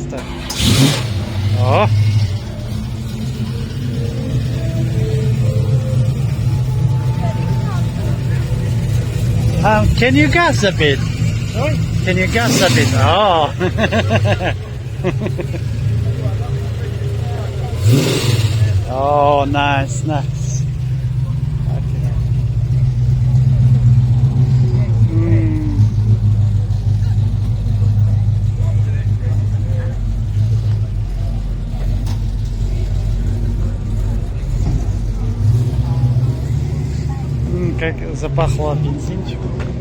proste. O! Can you gas a bit? Can you gas a bit? Oh! Oh, nice, nice. Okay. Как запахло бензинчиком.